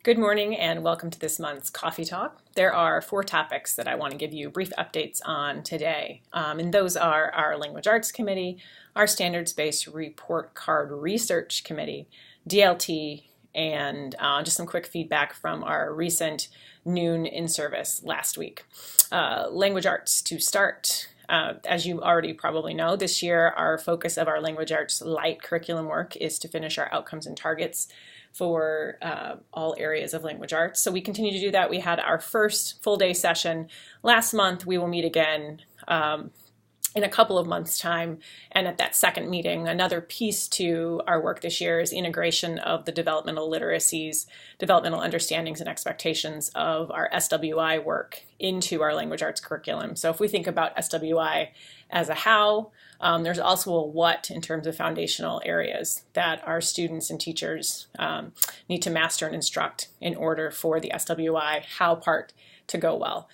Good morning and welcome to this month's Coffee Talk. There are 4 topics that I want to give you brief updates on today, and those are our Language Arts Committee, our Standards-Based Report Card Research Committee, DLT, and just some quick feedback from our recent noon in-service last week. Language Arts to start. As you already probably know, this year our focus of our Language Arts Light curriculum work is to finish our outcomes and targets for all areas of language arts. So we continue to do that. We had our first full day session last month. We will meet again in a couple of months' time. And at that second meeting, another piece to our work this year is integration of the developmental literacies, developmental understandings and expectations of our SWI work into our language arts curriculum. So if we think about SWI as a how, there's also a what in terms of foundational areas that our students and teachers need to master and instruct in order for the SWI how part to go well.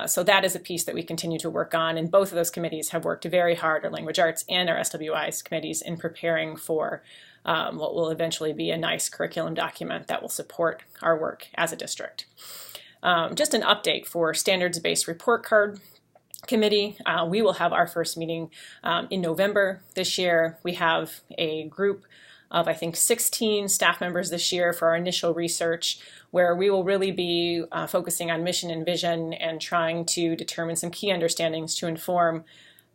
So that is a piece that we continue to work on, and both of those committees have worked very hard, our language arts and our SWI's committees, in preparing for what will eventually be a nice curriculum document that will support our work as a district. Just an update for Standards-Based Report Card Committee. We will have our first meeting in November this year. We have a group of, I think, 16 staff members this year for our initial research, where we will really be focusing on mission and vision and trying to determine some key understandings to inform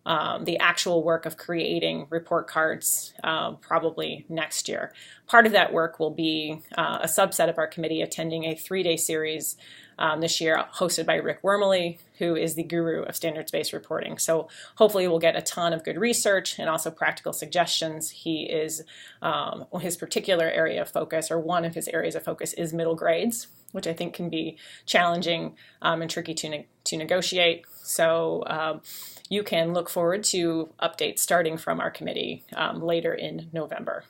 the actual work of creating report cards probably next year. Part of that work will be a subset of our committee attending a 3-day series this year hosted by Rick Wormley, who is the guru of standards-based reporting. So hopefully we'll get a ton of good research and also practical suggestions. He is, his particular area of focus, or one of his areas of focus, is middle grades, which I think can be challenging and tricky to negotiate. So you can look forward to updates starting from our committee later in November.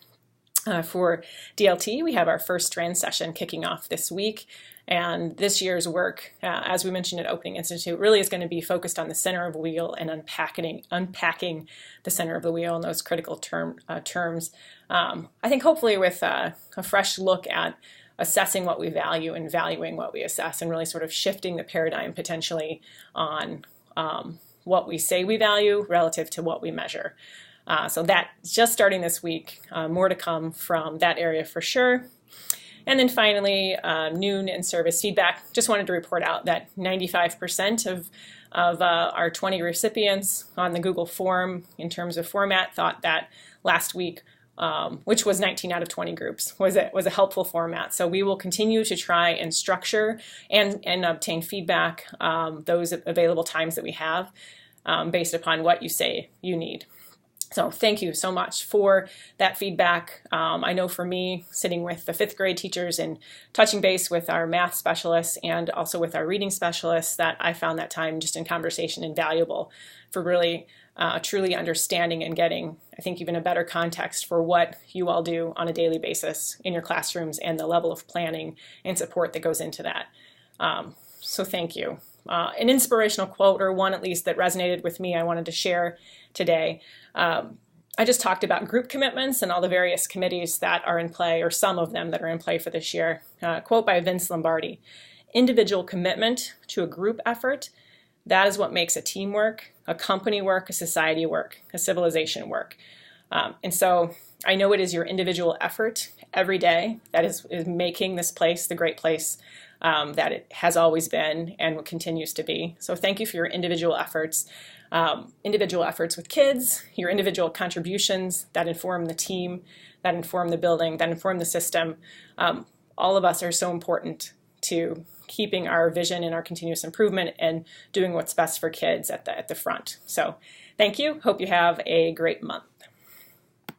For DLT, we have our first strand session kicking off this week. And this year's work, as we mentioned at Opening Institute, really is going to be focused on the center of the wheel and unpacking the center of the wheel and those critical terms. I think hopefully with a fresh look at assessing what we value and valuing what we assess, and really sort of shifting the paradigm potentially on what we say we value relative to what we measure. So that's just starting this week. More to come from that area for sure. And then finally, noon and service feedback. Just wanted to report out that 95% of our 20 recipients on the Google form in terms of format thought that last week, which was 19 out of 20 groups, was a helpful format. So we will continue to try and structure and obtain feedback those available times that we have based upon what you say you need. So thank you so much for that feedback. I know for me, sitting with the 5th grade teachers and touching base with our math specialists and also with our reading specialists, that I found that time just in conversation invaluable for really truly understanding and getting, I think, even a better context for what you all do on a daily basis in your classrooms and the level of planning and support that goes into that. So thank you. An inspirational quote, or one at least that resonated with me, I wanted to share today. I just talked about group commitments and all the various committees that are in play, or some of them that are in play for this year. Quote by Vince Lombardi: "Individual commitment to a group effort, that is what makes a team work, a company work, a society work, a civilization work." And so I know it is your individual effort every day that is making this place the great place that it has always been and continues to be. So thank you for your individual efforts with kids, your individual contributions that inform the team, that inform the building, that inform the system. All of us are so important to keeping our vision and our continuous improvement and doing what's best for kids at the front. So thank you. Hope you have a great month.